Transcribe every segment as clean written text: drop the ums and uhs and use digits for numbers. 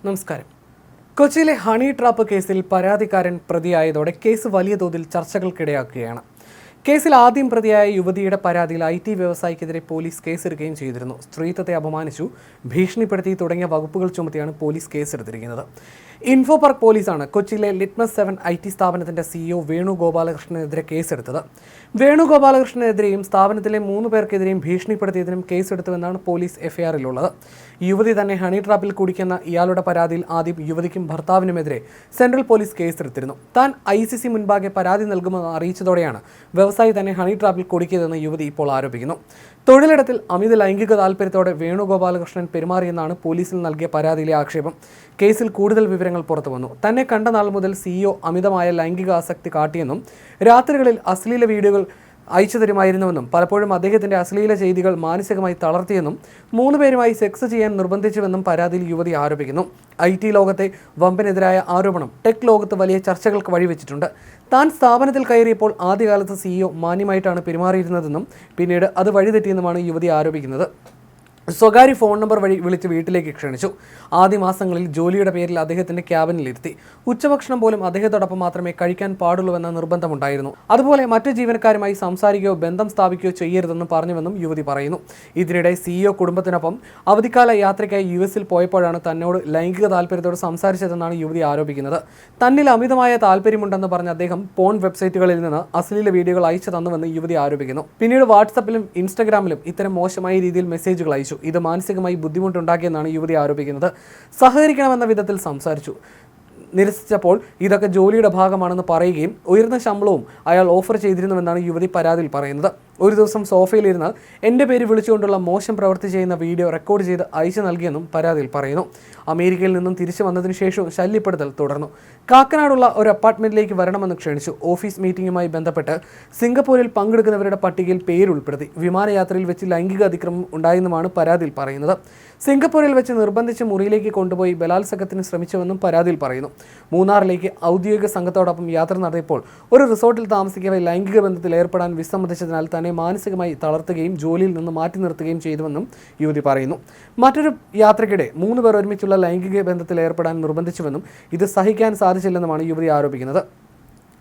നമസ്കാരം. കൊച്ചിയിലെ honey trap കേസിൽ പരാതിക്കാരൻ പ്രതിയായതോടെ കേസ് വലിയ തോതിൽ ചർച്ചകൾക്കിടയാക്കുകയാണ്. കേസിൽ ആദ്യം പ്രതിയായ യുവതിയുടെ പരാതിയിൽ IT വ്യവസായിക്കെതിരെ പോലീസ് കേസെടുക്കുകയും ചെയ്തിരുന്നു. സ്ത്രീത്വത്തെ അപമാനിച്ചു, ഭീഷണിപ്പെടുത്തി തുടങ്ങിയ വകുപ്പുകൾ ചുമത്തിയാണ് പോലീസ് കേസെടുത്തിരിക്കുന്നത്. ഇൻഫോ പാർക്ക് പോലീസാണ് കൊച്ചിയിലെ ലിറ്റ്മസ് 7 IT സ്ഥാപനത്തിന്റെ CEO വേണുഗോപാലകൃഷ്ണനെതിരെ കേസെടുത്തത്. വേണുഗോപാലകൃഷ്ണനെതിരെയും സ്ഥാപനത്തിലെ 3 പേർക്കെതിരെയും ഭീഷണിപ്പെടുത്തിയതിനും കേസെടുത്തുവെന്നാണ് പോലീസ് FIR-ലുള്ളത്. യുവതി തന്നെ ഹണി ട്രാപ്പിൽ കുടിക്കുന്ന ഇയാളുടെ പരാതിയിൽ ആദ്യം യുവതിക്കും ഭർത്താവിനുമെതിരെ സെൻട്രൽ പോലീസ് കേസെടുത്തിരുന്നു. താൻ ICC മുൻപാകെ പരാതി നൽകുമെന്ന് അറിയിച്ചതോടെയാണ് വ്യവസായി തന്നെ ഹണി ട്രാപ്പിൽ കുടിക്കിയതെന്ന് യുവതി ഇപ്പോൾ ആരോപിക്കുന്നു. തൊഴിലിടത്തിൽ അമിത ലൈംഗിക താൽപര്യത്തോടെ വേണുഗോപാലകൃഷ്ണൻ പെരുമാറിയെന്നാണ് പോലീസിൽ നൽകിയ പരാതിയിലെ ആക്ഷേപം. കേസിൽ കൂടുതൽ വിവരങ്ങൾ പുറത്തുവന്നു. തന്നെ കണ്ട നാൾ മുതൽ CEO അമിതമായ ലൈംഗിക ആസക്തി കാട്ടിയെന്നും രാത്രികളിൽ അശ്ലീല വീഡിയോകൾ അയച്ചു തരുമായിരുന്നുവെന്നും പലപ്പോഴും അദ്ദേഹത്തിന്റെ അശ്ലീല ചെയ്തികൾ മാനസികമായി തളർത്തിയെന്നും 3 പേരുമായി സെക്സ് ചെയ്യാൻ നിർബന്ധിച്ചുവെന്നും പരാതിയിൽ യുവതി ആരോപിക്കുന്നു. IT ലോകത്തെ വമ്പനെതിരായ ആരോപണം ടെക് ലോകത്ത് വലിയ ചർച്ചകൾക്ക് വഴിവെച്ചിട്ടുണ്ട്. താൻ സ്ഥാപനത്തിൽ കയറിയപ്പോൾ ആദ്യകാലത്ത് CEO മാന്യമായിട്ടാണ് പെരുമാറിയിരുന്നതെന്നും പിന്നീട് അത് വഴിതെറ്റിയെന്നുമാണ് യുവതി ആരോപിക്കുന്നത്. സ്വകാര്യ ഫോൺ നമ്പർ വഴി വിളിച്ച് വീട്ടിലേക്ക് ക്ഷണിച്ചു. ആദ്യ മാസങ്ങളിൽ ജോലിയുടെ പേരിൽ അദ്ദേഹത്തിന്റെ ക്യാബിനിലിരുത്തി. ഉച്ചഭക്ഷണം പോലും അദ്ദേഹത്തോടൊപ്പം മാത്രമേ കഴിക്കാൻ പാടുള്ളൂവെന്ന നിർബന്ധമുണ്ടായിരുന്നു. അതുപോലെ മറ്റു ജീവനക്കാരുമായി സംസാരിക്കുകയോ ബന്ധം സ്ഥാപിക്കുകയോ ചെയ്യരുതെന്നും പറഞ്ഞുവെന്നും യുവതി പറയുന്നു. ഇതിനിടെ CEO കുടുംബത്തിനൊപ്പം അവധിക്കാല യാത്രയ്ക്കായി US-ൽ പോയപ്പോഴാണ് തന്നോട് ലൈംഗിക താല്പര്യത്തോട് സംസാരിച്ചതെന്നാണ് യുവതി ആരോപിക്കുന്നത്. തന്നിൽ അമിതമായ താല്പര്യമുണ്ടെന്ന് പറഞ്ഞ അദ്ദേഹം പോൺ വെബ്സൈറ്റുകളിൽ നിന്ന് അശ്ലീല വീഡിയോകൾ അയച്ചു തന്നുവെന്ന് യുവതി ആരോപിക്കുന്നു. പിന്നീട് വാട്സപ്പിലും ഇൻസ്റ്റഗ്രാമിലും ഇത്തരം മോശമായ രീതിയിൽ മെസ്സേജുകൾ അയച്ചു. ഇത് മാനസികമായി ബുദ്ധിമുട്ടുണ്ടാക്കിയെന്നാണ് യുവതി ആരോപിക്കുന്നത്. സഹകരിക്കണമെന്ന വിധത്തിൽ സംസാരിച്ചു. നിരസിച്ചപ്പോൾ ഇതൊക്കെ ജോലിയുടെ ഭാഗമാണെന്ന് പറയുകയും ഉയർന്ന ശമ്പളവും അയാൾ ഓഫർ ചെയ്തിരുന്നുവെന്നാണ് യുവതി പരാതിയിൽ പറയുന്നത്. ഒരു ദിവസം സോഫയിലിരുന്ന് എൻ്റെ പേര് വിളിച്ചുകൊണ്ടുള്ള മോശം പ്രവൃത്തി ചെയ്യുന്ന വീഡിയോ റെക്കോർഡ് ചെയ്ത് അയച്ചു നൽകിയെന്നും പരാതിയിൽ പറയുന്നു. അമേരിക്കയിൽ നിന്നും തിരിച്ചു വന്നതിന് ശേഷവും ശല്യപ്പെടുത്തൽ തുടർന്നു. കാക്കനാടുള്ള ഒരു അപ്പാർട്ട്മെന്റിലേക്ക് വരണമെന്ന് ക്ഷണിച്ചു. ഓഫീസ് മീറ്റിംഗുമായി ബന്ധപ്പെട്ട് സിംഗപ്പൂരിൽ പങ്കെടുക്കുന്നവരുടെ പട്ടികയിൽ പേരുൾപ്പെടുത്തി. വിമാനയാത്രയിൽ വെച്ച് ലൈംഗിക അതിക്രമം ഉണ്ടായെന്നുമാണ് പരാതിയിൽ പറയുന്നത്. സിംഗപ്പൂരിൽ വെച്ച് നിർബന്ധിച്ച് മുറിയിലേക്ക് കൊണ്ടുപോയി ബലാത്സംഗത്തിന് ശ്രമിച്ചുവെന്നും പരാതിയിൽ പറയുന്നു. മൂന്നാറിലേക്ക് ഔദ്യോഗിക സംഘത്തോടൊപ്പം യാത്ര നടത്തിയപ്പോൾ ഒരു റിസോർട്ടിൽ താമസിക്കവെ ലൈംഗിക ബന്ധത്തിൽ ഏർപ്പെടാൻ വിസമ്മതിച്ചതിനാൽ തന്നെ മാനസികമായി തളർത്തുകയും ജോലിയിൽ നിന്ന് മാറ്റി നിർത്തുകയും ചെയ്തുവെന്നും യുവതി പറയുന്നു. മറ്റൊരു യാത്രയ്ക്കിടെ 3 പേർ ഒരുമിച്ചുള്ള ലൈംഗിക ബന്ധത്തിൽ ഏർപ്പെടാൻ നിർബന്ധിച്ചുവെന്നും ഇത് സഹിക്കാൻ സാധിച്ചില്ലെന്നുമാണ് യുവതി ആരോപിക്കുന്നത്.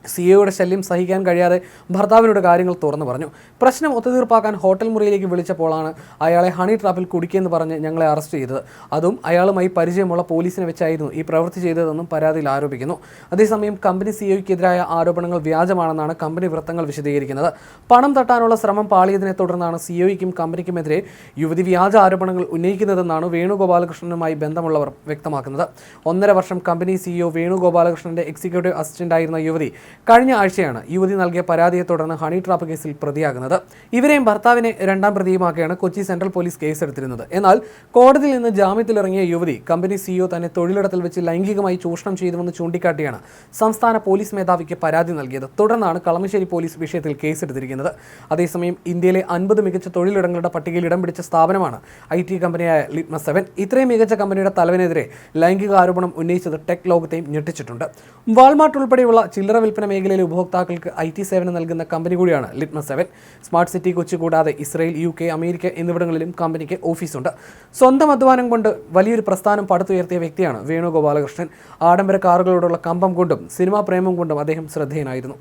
CEOയുടെ ശല്യം സഹിക്കാൻ കഴിയാതെ ഭർത്താവിനോട് കാര്യങ്ങൾ തുറന്നു പറഞ്ഞു. പ്രശ്നം ഒത്തുതീർപ്പാക്കാൻ ഹോട്ടൽ മുറിയിലേക്ക് വിളിച്ചപ്പോഴാണ് അയാളെ ഹണി ട്രാപ്പിൽ കുടിക്കിയെന്ന് പറഞ്ഞ് ഞങ്ങളെ അറസ്റ്റ് ചെയ്തത്. അതും അയാളുമായി പരിചയമുള്ള പോലീസിനെ വെച്ചായിരുന്നു ഈ പ്രവൃത്തി ചെയ്തതെന്നും പരാതിയിൽ ആരോപിക്കുന്നു. അതേസമയം കമ്പനി CEOയ്ക്കെതിരായ ആരോപണങ്ങൾ വ്യാജമാണെന്നാണ് കമ്പനി വൃത്തങ്ങൾ വിശദീകരിക്കുന്നത്. പണം തട്ടാനുള്ള ശ്രമം പാളിയതിനെ തുടർന്നാണ് CEOയ്ക്കും കമ്പനിക്കുമെതിരെ യുവതി വ്യാജ ആരോപണങ്ങൾ ഉന്നയിക്കുന്നതെന്നാണ് വേണുഗോപാലകൃഷ്ണനുമായി ബന്ധമുള്ളവർ വ്യക്തമാക്കുന്നത്. 1.5 വർഷം കമ്പനി CEO വേണുഗോപാലകൃഷ്ണന്റെ എക്സിക്യൂട്ടീവ് അസിസ്റ്റന്റായിരുന്ന യുവതി കഴിഞ്ഞ ആഴ്ചയാണ് യുവതി നൽകിയ പരാതിയെ തുടർന്ന് ഹണി ട്രാപ്പ് കേസിൽ പ്രതിയാകുന്നത്. ഇവരെയും ഭർത്താവിനെ 2ാം പ്രതിയുമാക്കിയാണ് കൊച്ചി സെൻട്രൽ പോലീസ് കേസെടുത്തിരുന്നത്. എന്നാൽ കോടതിയിൽ നിന്ന് ജാമ്യത്തിലിറങ്ങിയ യുവതി കമ്പനി CEO തന്നെ തൊഴിലിടത്തിൽ വെച്ച് ലൈംഗികമായി ചൂഷണം ചെയ്തുവെന്ന് ചൂണ്ടിക്കാട്ടിയാണ് സംസ്ഥാന പോലീസ് മേധാവിക്ക് പരാതി നൽകിയത്. തുടർന്നാണ് കളമശ്ശേരി പോലീസ് വിഷയത്തിൽ കേസെടുത്തിരിക്കുന്നത്. അതേസമയം ഇന്ത്യയിലെ 50 മികച്ച തൊഴിലിടങ്ങളുടെ പട്ടികയിൽ ഇടം പിടിച്ച സ്ഥാപനമാണ് IT കമ്പനിയായ ലിറ്റ്മസ് 7. ഇത്രയും മികച്ച കമ്പനിയുടെ തലവനെതിരെ ലൈംഗിക ആരോപണം ഉന്നയിച്ചത് ടെക് ലോകത്തെയും ഞെട്ടിച്ചിട്ടുണ്ട്. വാൾമാർട്ട് ഉൾപ്പെടെയുള്ള ചില്ലറ വിൽപ്പന മേഖലയിലെ ഉപഭോക്താക്കൾക്ക് IT സേവനം നൽകുന്ന കമ്പനി കൂടിയാണ് ലിറ്റ്മസ് 7. സ്മാർട്ട് സിറ്റി കൊച്ചി കൂടാതെ ഇസ്രയേൽ, UK, അമേരിക്ക എന്നിവിടങ്ങളിലും കമ്പനിക്ക് ഓഫീസുണ്ട്. സ്വന്തം അധ്വാനം കൊണ്ട് വലിയൊരു പ്രസ്ഥാനം പടുത്തുയർത്തിയ വ്യക്തിയാണ് വേണുഗോപാലകൃഷ്ണൻ. ആഡംബര കാറുകളോടുള്ള കമ്പം കൊണ്ടും സിനിമാ പ്രേമം കൊണ്ടും അദ്ദേഹം ശ്രദ്ധേയനായിരുന്നു.